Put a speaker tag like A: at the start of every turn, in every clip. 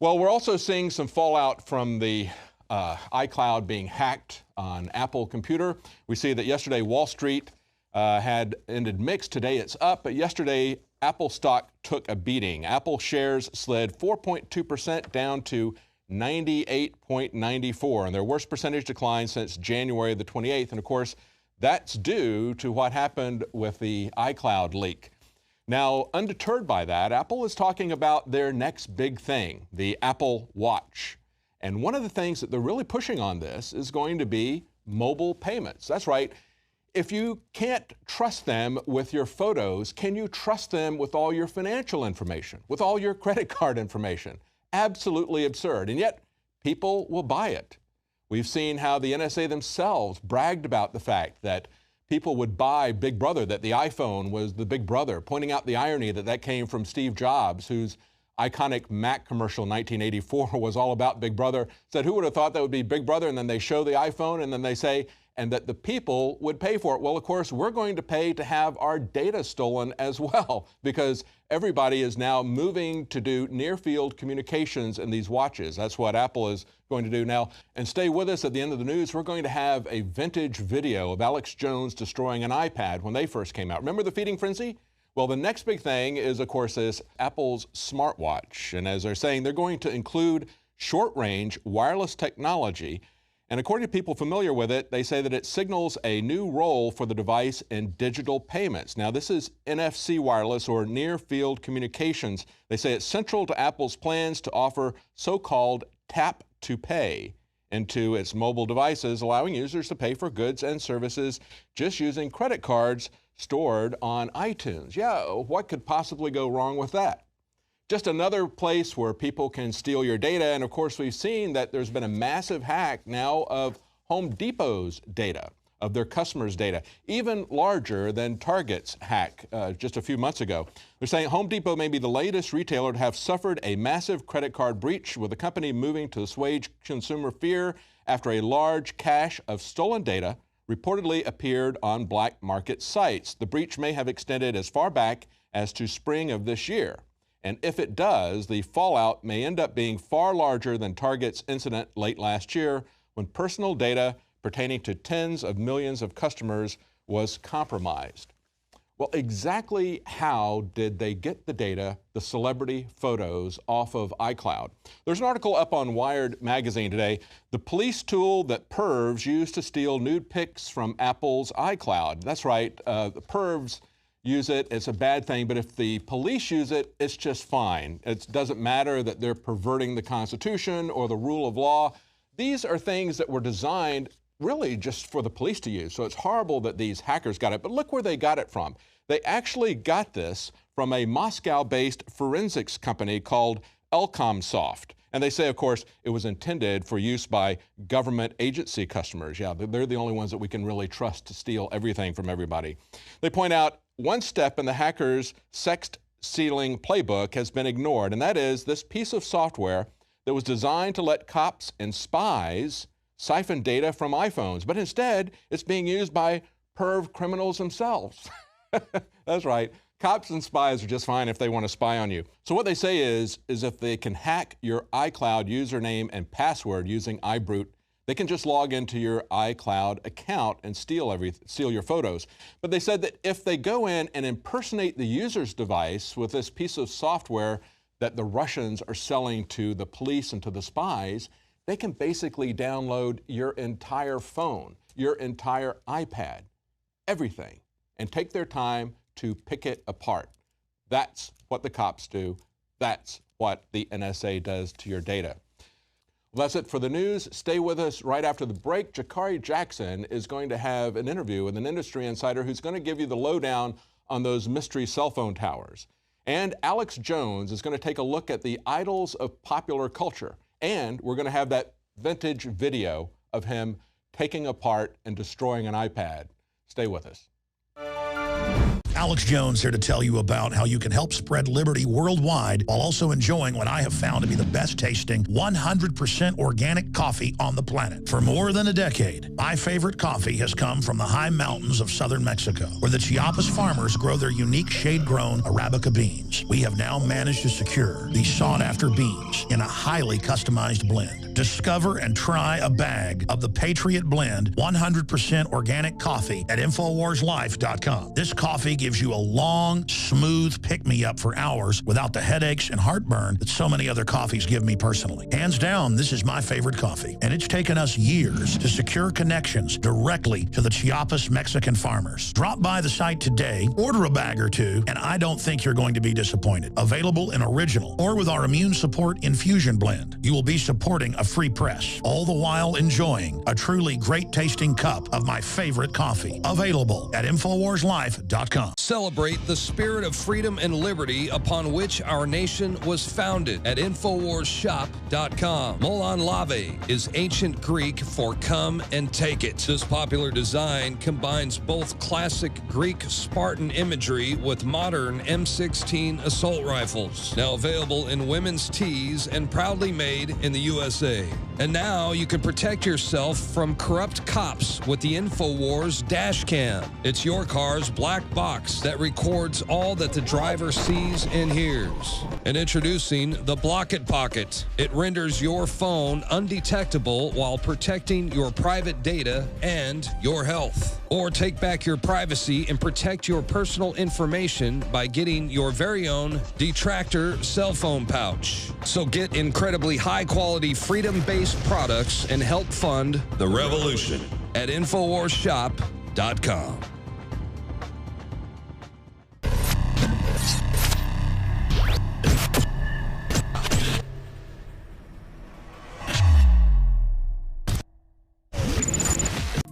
A: Well, we're also seeing some fallout from the iCloud being hacked on Apple computer. We see that yesterday Wall Street had ended mixed. Today it's up, but yesterday Apple stock took a beating. Apple shares slid 4.2% down to 98.94, and their worst percentage decline since January the 28th. And of course, that's due to what happened with the iCloud leak. Now, undeterred by that, Apple is talking about their next big thing, the Apple Watch. And one of the things that they're really pushing on this is going to be mobile payments. That's right. If you can't trust them with your photos, can you trust them with all your financial information, with all your credit card information? Absolutely absurd. And yet, people will buy it. We've seen how the NSA themselves bragged about the fact that people would buy Big Brother, that the iPhone was the Big Brother, pointing out the irony that that came from Steve Jobs, whose iconic Mac commercial in 1984 was all about Big Brother. Said, who would have thought that would be Big Brother? And then they show the iPhone, and then they say, and that the people would pay for it. Well, of course, we're going to pay to have our data stolen as well, because everybody is now moving to do near-field communications in these watches. That's what Apple is going to do now. And stay with us at the end of the news. We're going to have a vintage video of Alex Jones destroying an iPad when they first came out. Remember the feeding frenzy? Well, the next big thing is, of course, is Apple's smartwatch. And as they're saying, they're going to include short-range wireless technology. And according to people familiar with it, they say that it signals a new role for the device in digital payments. Now, this is NFC wireless, or near-field communications. They say it's central to Apple's plans to offer so-called tap to pay into its mobile devices, allowing users to pay for goods and services just using credit cards stored on iTunes. Yeah, what could possibly go wrong with that? Just another place where people can steal your data. And of course, we've seen that there's been a massive hack now of Home Depot's data, of their customers' data, even larger than Target's hack just a few months ago. They're saying Home Depot may be the latest retailer to have suffered a massive credit card breach, with the company moving to assuage consumer fear after a large cache of stolen data reportedly appeared on black market sites. The breach may have extended as far back as to spring of this year. And if it does, the fallout may end up being far larger than Target's incident late last year, when personal data pertaining to tens of millions of customers was compromised. Well, exactly how did they get the data, the celebrity photos, off of iCloud? There's an article up on Wired magazine today, the police tool that pervs use to steal nude pics from Apple's iCloud. That's right, the pervs use it, it's a bad thing, but if the police use it, it's just fine. It doesn't matter that they're perverting the Constitution or the rule of law. These are things that were designed really just for the police to use. So it's horrible that these hackers got it, but look where they got it from. They actually got this from a Moscow-based forensics company called Elcomsoft. And they say, of course, it was intended for use by government agency customers. Yeah, they're the only ones that we can really trust to steal everything from everybody. They point out one step in the hackers' sex-stealing playbook has been ignored, and that is this piece of software that was designed to let cops and spies siphon data from iPhones, but instead it's being used by perv criminals themselves. That's right. Cops and spies are just fine if they want to spy on you. So what they say is if they can hack your iCloud username and password using iBrute, they can just log into your iCloud account and steal your photos. But they said that if they go in and impersonate the user's device with this piece of software that the Russians are selling to the police and to the spies, they can basically download your entire phone, your entire iPad, everything, and take their time to pick it apart. That's what the cops do. That's what the NSA does to your data. Well, that's it for the news. Stay with us right after the break. Jakari Jackson is going to have an interview with an industry insider who's going to give you the lowdown on those mystery cell phone towers. And Alex Jones is going to take a look at the idols of popular culture. And we're going to have that vintage video of him taking apart and destroying an iPad. Stay with us.
B: Alex Jones here to tell you about how you can help spread liberty worldwide while also enjoying what I have found to be the best tasting 100% organic coffee on the planet. For more than a decade, my favorite coffee has come from the high mountains of southern Mexico, where the Chiapas farmers grow their unique shade-grown Arabica beans. We have now managed to secure these sought-after beans in a highly customized blend. Discover and try a bag of the Patriot Blend 100% organic coffee at InfoWarsLife.com. This coffee gives you a long, smooth pick-me-up for hours without the headaches and heartburn that so many other coffees give me personally. Hands down, this is my favorite coffee, and it's taken us years to secure connections directly to the Chiapas Mexican farmers. Drop by the site today, order a bag or two, and I don't think you're going to be disappointed. Available in original or with our immune support infusion blend. You will be supporting a free press, all the while enjoying a truly great-tasting cup of my favorite coffee. Available at InfoWarsLife.com.
C: Celebrate the spirit of freedom and liberty upon which our nation was founded at InfoWarsShop.com. Molon Lave is ancient Greek for come and take it. This popular design combines both classic Greek Spartan imagery with modern M16 assault rifles. Now available in women's tees and proudly made in the USA. And now you can protect yourself from corrupt cops with the InfoWars dash cam. It's your car's black box that records all that the driver sees and hears. And introducing the Block It Pocket. It renders your phone undetectable while protecting your private data and your health. Or take back your privacy and protect your personal information by getting your very own Detractor cell phone pouch. So get incredibly high-quality, freedom-based products and help fund the revolution at InfoWarsShop.com.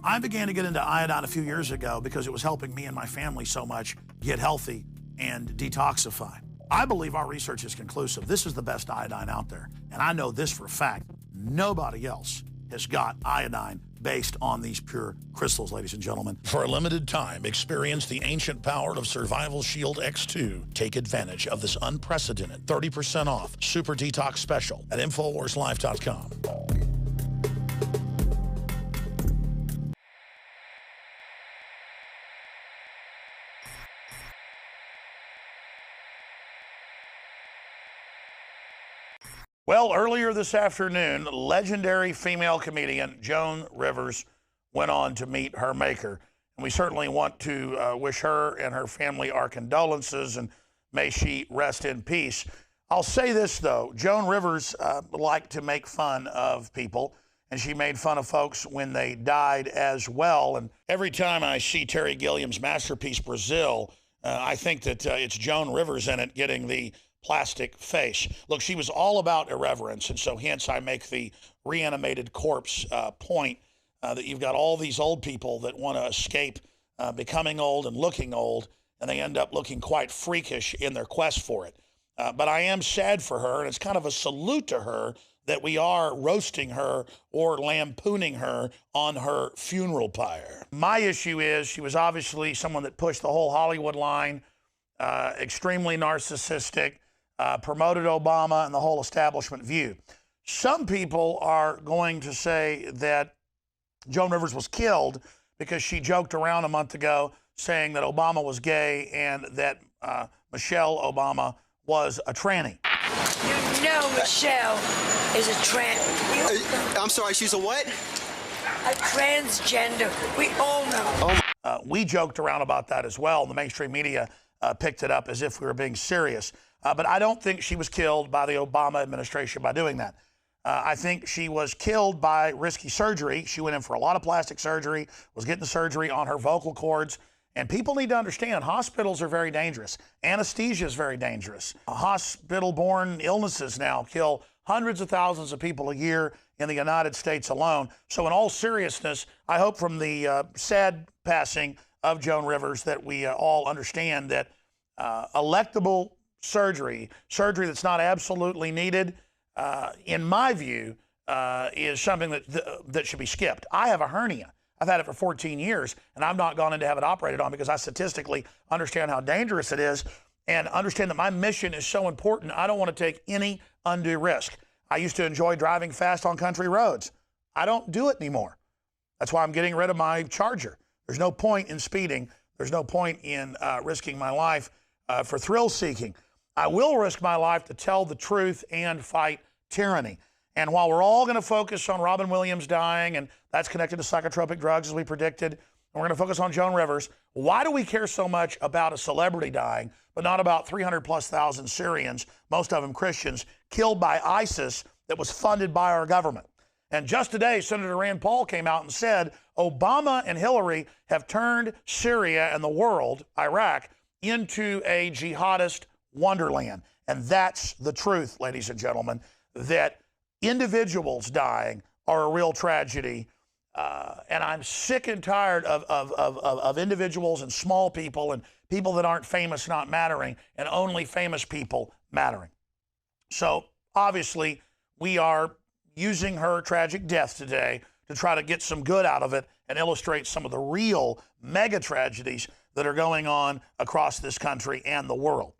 B: I began to get into iodine a few years ago because it was helping me and my family so much get healthy and detoxify. I believe our research is conclusive. This is the best iodine out there. And I know this for a fact. Nobody else has got iodine based on these pure crystals, ladies and gentlemen. For a limited time, experience the ancient power of Survival Shield X2. Take advantage of this unprecedented 30% off Super Detox Special at InfoWarsLife.com. Well, earlier this afternoon, legendary female comedian Joan Rivers went on to meet her maker. And we certainly want to wish her and her family our condolences, and may she rest in peace. I'll say this, though. Joan Rivers liked to make fun of people, and she made fun of folks when they died as well. And every time I see Terry Gilliam's masterpiece, Brazil, I think that it's Joan Rivers in it getting the plastic face. Look, she was all about irreverence, and so hence I make the reanimated corpse point that you've got all these old people that want to escape becoming old and looking old, and they end up looking quite freakish in their quest for it. But I am sad for her, and it's kind of a salute to her that we are roasting her or lampooning her on her funeral pyre. My issue is she was obviously someone that pushed the whole Hollywood line, extremely narcissistic, promoted Obama and the whole establishment view. Some people are going to say that Joan Rivers was killed because she joked around a month ago saying that Obama was gay and that Michelle Obama was a tranny.
D: You know Michelle is a
E: I'm sorry, she's a what?
D: a transgender. We all know.
B: We joked around about that as well. The mainstream media picked it up as if we were being serious. But I don't think she was killed by the Obama administration by doing that. I think she was killed by risky surgery. She went in for a lot of plastic surgery, was getting the surgery on her vocal cords. And people need to understand hospitals are very dangerous. Anesthesia is very dangerous. Hospital-borne illnesses now kill hundreds of thousands of people a year in the United States alone. So in all seriousness, I hope from the sad passing of Joan Rivers that we all understand that electable surgery that's not absolutely needed, in my view, is something that should be skipped. I have a hernia. I've had it for 14 years, and I've not gone in to have it operated on because I statistically understand how dangerous it is and understand that my mission is so important. I don't want to take any undue risk. I used to enjoy driving fast on country roads. I don't do it anymore. That's why I'm getting rid of my Charger. There's no point in speeding. There's no point in risking my life for thrill seeking. I will risk my life to tell the truth and fight tyranny. And while we're all going to focus on Robin Williams dying, and that's connected to psychotropic drugs as we predicted, and we're going to focus on Joan Rivers, why do we care so much about a celebrity dying, but not about 300,000+ Syrians, most of them Christians, killed by ISIS that was funded by our government? And just today, Senator Rand Paul came out and said Obama and Hillary have turned Syria and the world, Iraq, into a jihadist wonderland. And that's the truth, ladies and gentlemen, that individuals dying are a real tragedy. And I'm sick and tired of individuals and small people and people that aren't famous not mattering and only famous people mattering. So obviously we are using her tragic death today to try to get some good out of it and illustrate some of the real mega tragedies that are going on across this country and the world.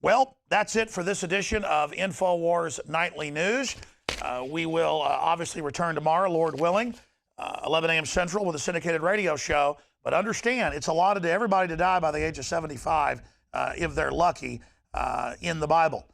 B: Well, that's it for this edition of InfoWars Nightly News. We will obviously return tomorrow, Lord willing, 11 a.m. Central with a syndicated radio show. But understand, it's allotted to everybody to die by the age of 75 if they're lucky in the Bible.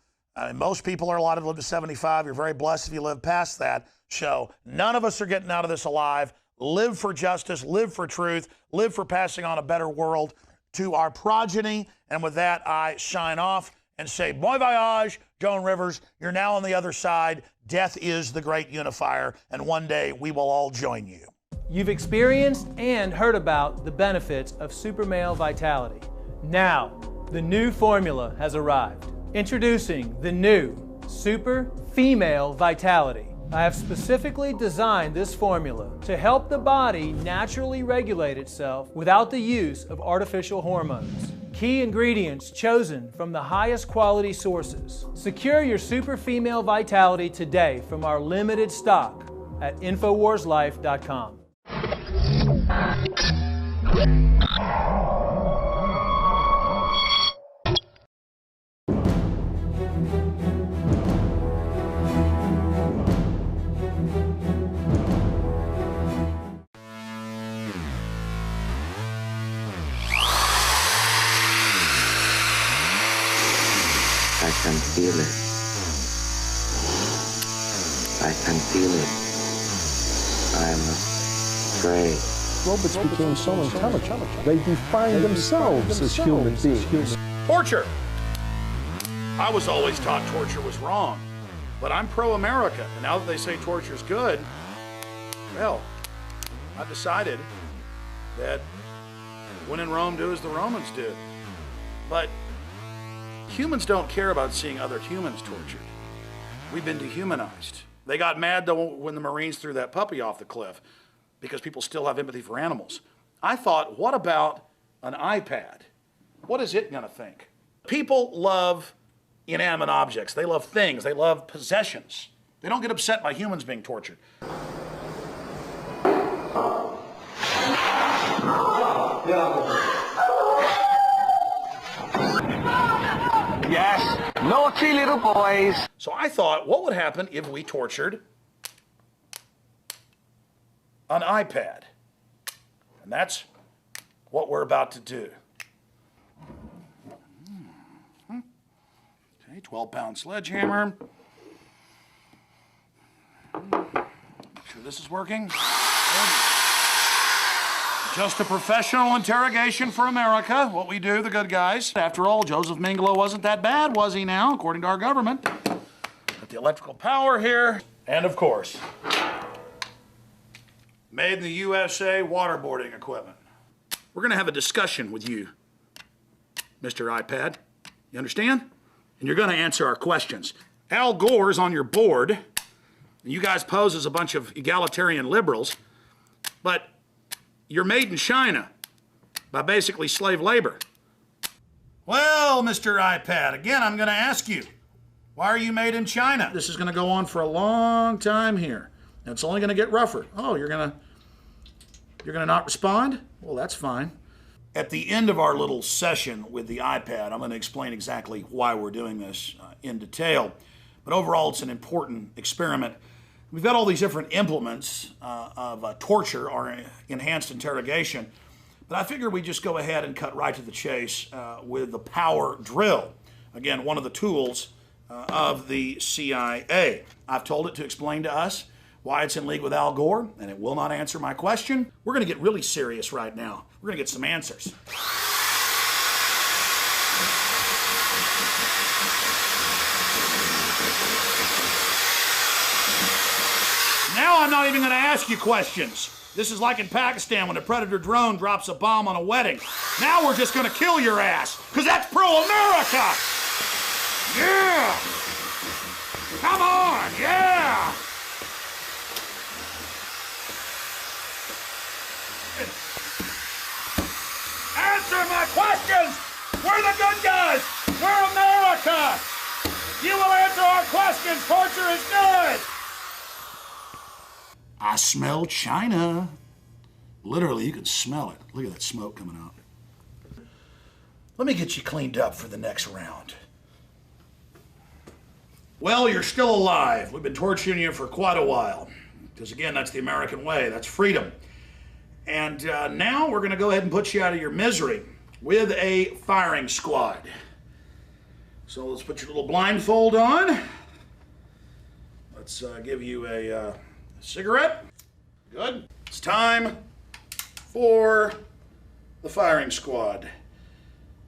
B: Most people are allotted to live to 75. You're very blessed if you live past that. So none of us are getting out of this alive. Live for justice, live for truth, live for passing on a better world to our progeny. And with that, I sign off and say, bon voyage, Joan Rivers. You're now on the other side. Death is the great unifier, and one day we will all join you.
F: You've experienced and heard about the benefits of Super Male Vitality. Now, the new formula has arrived. Introducing the new Super Female Vitality. I have specifically designed this formula to help the body naturally regulate itself without the use of artificial hormones. Key ingredients chosen from the highest quality sources. Secure your Super Female Vitality today from our limited stock at InfoWarsLife.com.
G: I can feel it. I can feel it. I'm afraid.
H: Robots became so intelligent, they defined themselves as human beings.
B: Torture. I was always taught torture was wrong, but I'm pro-America, and now that they say torture is good, well, I've decided that when in Rome, do as the Romans did. But humans don't care about seeing other humans tortured. We've been dehumanized. They got mad though when the Marines threw that puppy off the cliff because people still have empathy for animals. I thought, what about an iPad? What is it gonna think? People love inanimate objects. They love things. They love possessions. They don't get upset by humans being tortured.
G: Yes, naughty little boys.
B: So I thought, what would happen if we tortured an iPad? And that's what we're about to do. Okay, 12-pound sledgehammer. Make sure this is working. Just a professional interrogation for America, what we do, the good guys. After all, Joseph Mengele wasn't that bad, was he now, according to our government? Got the electrical power here. And of course, made in the USA waterboarding equipment. We're gonna have a discussion with you, Mr. iPad. You understand? And you're gonna answer our questions. Al Gore's on your board, and you guys pose as a bunch of egalitarian liberals, but you're made in China by basically slave labor. Well, Mr. iPad, again, I'm gonna ask you, why are you made in China? This is gonna go on for a long time here, and it's only gonna get rougher. Oh, you're gonna You're going to not respond? Well, that's fine. At the end of our little session with the iPad, I'm going to explain exactly why we're doing this in detail. But overall, it's an important experiment. We've got all these different implements of torture or enhanced interrogation. But I figure we just go ahead and cut right to the chase with the power drill. Again, one of the tools of the CIA. I've told it to explain to us why it's in league with Al Gore, and it will not answer my question. We're going to get really serious right now. We're going to get some answers. Now I'm not even going to ask you questions. This is like in Pakistan when a Predator drone drops a bomb on a wedding. Now we're just going to kill your ass, because that's pro-America! Yeah! Come on, yeah! Answer my questions! We're the good guys! We're America! You will answer our questions! Torture is good! I smell China. Literally, you can smell it. Look at that smoke coming out. Let me get you cleaned up for the next round. Well, you're still alive. We've been torturing you for quite a while. Because again, that's the American way. That's freedom. And now we're going to go ahead and put you out of your misery with a firing squad. So let's put your little blindfold on. Let's give you a cigarette. Good. It's time for the firing squad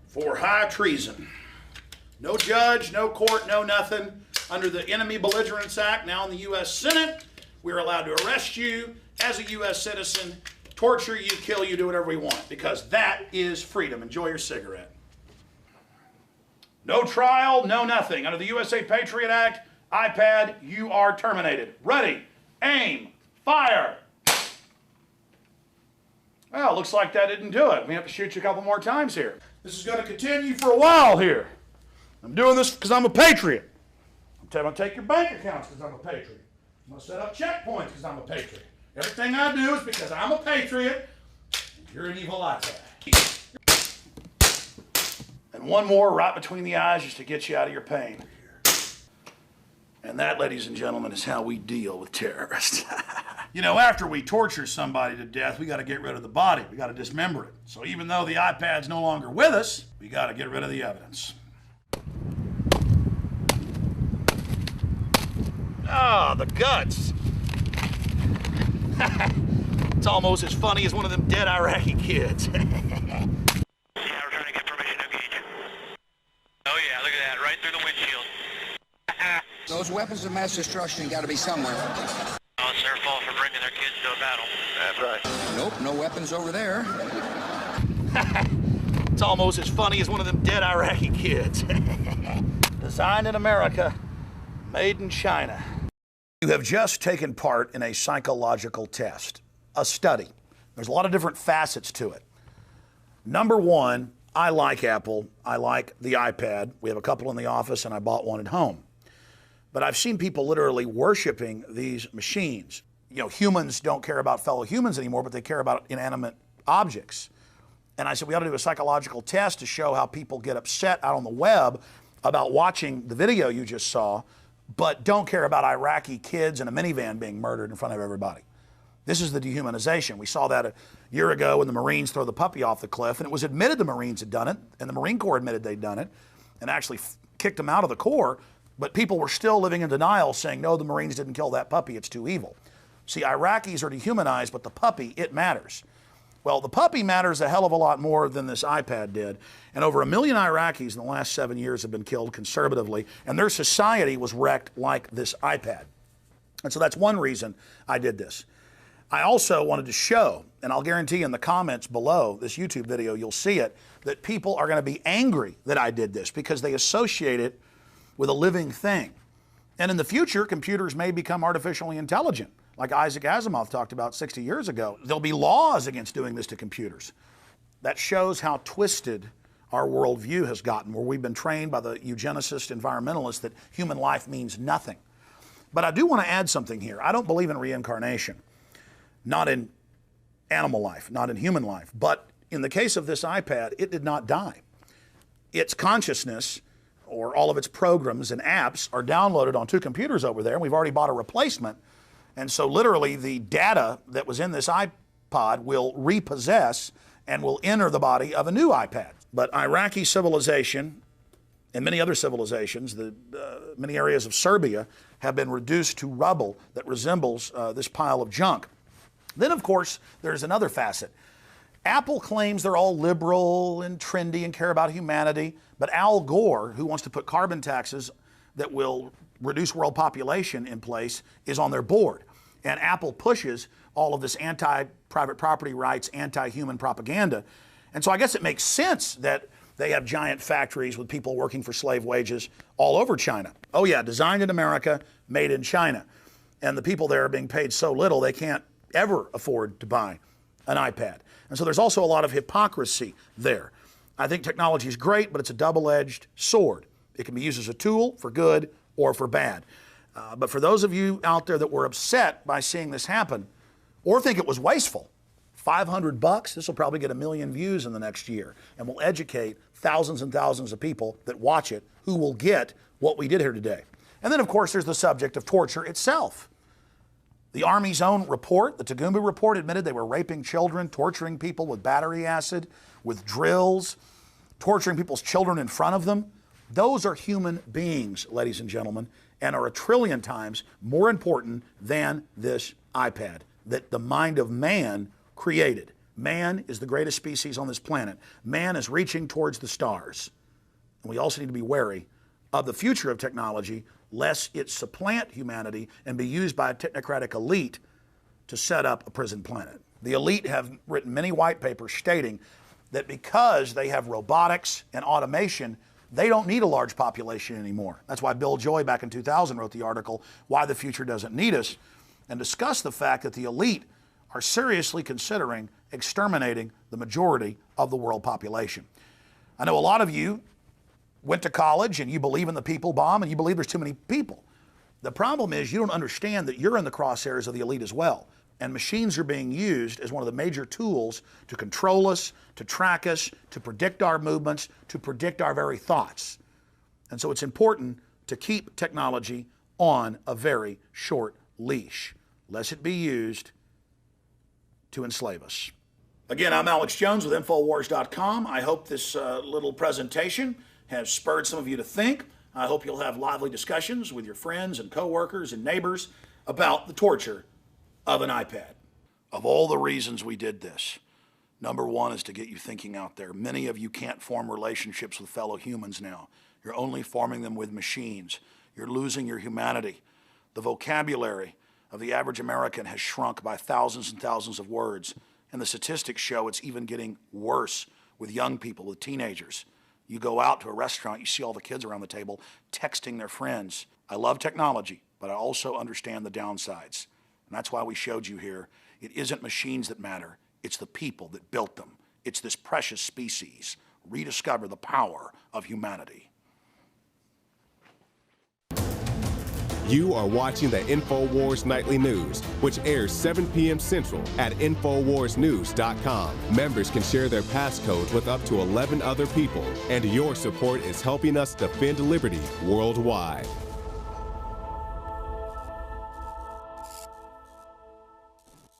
B: for high treason. No judge, no court, no nothing. Under the Enemy Belligerence Act, now in the U.S. Senate, we're allowed to arrest you as a U.S. citizen, torture you, kill you, do whatever we want, because that is freedom. Enjoy your cigarette. No trial, no nothing. Under the USA Patriot Act, iPad, you are terminated. Ready, aim, fire. Well, looks like that didn't do it. We have to shoot you a couple more times here. This is going to continue for a while here. I'm doing this because I'm a patriot. I'm going to take your bank accounts because I'm a patriot. I'm going to set up checkpoints because I'm a patriot. Everything I do is because I'm a patriot. And you're an evil iPad. And one more right between the eyes just to get you out of your pain. And that, ladies and gentlemen, is how we deal with terrorists. You know, after we torture somebody to death, we got to get rid of the body. We got to dismember it. So even though the iPad's no longer with us, we got to get rid of the evidence. Ah, the guts. It's almost as funny as one of them dead Iraqi kids.
I: Yeah, we're trying to get permission to engage. Oh yeah, look at that, right through the windshield.
J: Those weapons of mass destruction got to be somewhere.
I: Oh, it's their fault for bringing their kids to a battle. That's right.
J: Nope, no weapons over there.
B: It's almost as funny as one of them dead Iraqi kids. Designed in America, made in China. You have just taken part in a psychological test, a study. There's a lot of different facets to it. Number one, I like Apple. I like the iPad. We have a couple in the office, and I bought one at home. But I've seen people literally worshiping these machines. You know, humans don't care about fellow humans anymore, but they care about inanimate objects. And I said, we ought to do a psychological test to show how people get upset out on the web about watching the video you just saw, but don't care about Iraqi kids in a minivan being murdered in front of everybody. This is the dehumanization. We saw that a year ago when the Marines throw the puppy off the cliff, and it was admitted the Marines had done it, and the Marine Corps admitted they'd done it, and actually kicked them out of the Corps, but people were still living in denial, saying, no, the Marines didn't kill that puppy, it's too evil. See, Iraqis are dehumanized, but the puppy, it matters. Well, the puppy matters a hell of a lot more than this iPad did. And over 1 million Iraqis in the last 7 years have been killed conservatively, and their society was wrecked like this iPad. And so that's one reason I did this. I also wanted to show, and I'll guarantee in the comments below this YouTube video, you'll see it, that people are going to be angry that I did this because they associate it with a living thing. And in the future, computers may become artificially intelligent, like Isaac Asimov talked about 60 years ago. There'll be laws against doing this to computers. That shows how twisted our worldview has gotten, where we've been trained by the eugenicist environmentalists that human life means nothing. But I do want to add something here. I don't believe in reincarnation. Not in animal life, not in human life. But in the case of this iPad, it did not die. Its consciousness, or all of its programs and apps, are downloaded on 2 computers over there, and we've already bought a replacement. And so literally the data that was in this iPod will repossess and will enter the body of a new iPad. But Iraqi civilization and many other civilizations, many areas of Serbia, have been reduced to rubble that resembles this pile of junk. Then, of course, there's another facet. Apple claims they're all liberal and trendy and care about humanity, but Al Gore, who wants to put carbon taxes that will reduce world population in place, is on their board. And Apple pushes all of this anti-private property rights, anti-human propaganda. And so I guess it makes sense that they have giant factories with people working for slave wages all over China. Oh yeah, designed in America, made in China. And the people there are being paid so little they can't ever afford to buy an iPad. And so there's also a lot of hypocrisy there. I think technology is great, but it's a double-edged sword. It can be used as a tool for good or for bad. But for those of you out there that were upset by seeing this happen, or think it was wasteful, $500, this will probably get 1 million views in the next year, and will educate thousands and thousands of people that watch it who will get what we did here today. And then, of course, there's the subject of torture itself. The Army's own report, the Tagumba report, admitted they were raping children, torturing people with battery acid, with drills, torturing people's children in front of them. Those are human beings, ladies and gentlemen, and are 1 trillion times more important than this iPad that the mind of man created. Man is the greatest species on this planet. Man is reaching towards the stars. And we also need to be wary of the future of technology, lest it supplant humanity and be used by a technocratic elite to set up a prison planet. The elite have written many white papers stating that because they have robotics and automation, they don't need a large population anymore. That's why Bill Joy back in 2000 wrote the article, Why the Future Doesn't Need Us, and discussed the fact that the elite are seriously considering exterminating the majority of the world population. I know a lot of you went to college and you believe in the people bomb and you believe there's too many people. The problem is you don't understand that you're in the crosshairs of the elite as well. And machines are being used as one of the major tools to control us, to track us, to predict our movements, to predict our very thoughts. And so it's important to keep technology on a very short leash, lest it be used to enslave us. Again, I'm Alex Jones with Infowars.com. I hope this little presentation has spurred some of you to think. I hope you'll have lively discussions with your friends and coworkers and neighbors about the torture of an iPad. Of all the reasons we did this, number one is to get you thinking out there. Many of you can't form relationships with fellow humans now. You're only forming them with machines. You're losing your humanity. The vocabulary of the average American has shrunk by thousands and thousands of words. And the statistics show it's even getting worse with young people, with teenagers. You go out to a restaurant, you see all the kids around the table texting their friends. I love technology, but I also understand the downsides. And that's why we showed you here, it isn't machines that matter, it's the people that built them. It's this precious species. Rediscover the power of humanity.
K: You are watching the InfoWars Nightly News, which airs 7 p.m. Central at InfoWarsNews.com. Members can share their passcodes with up to 11 other people, and your support is helping us defend liberty worldwide.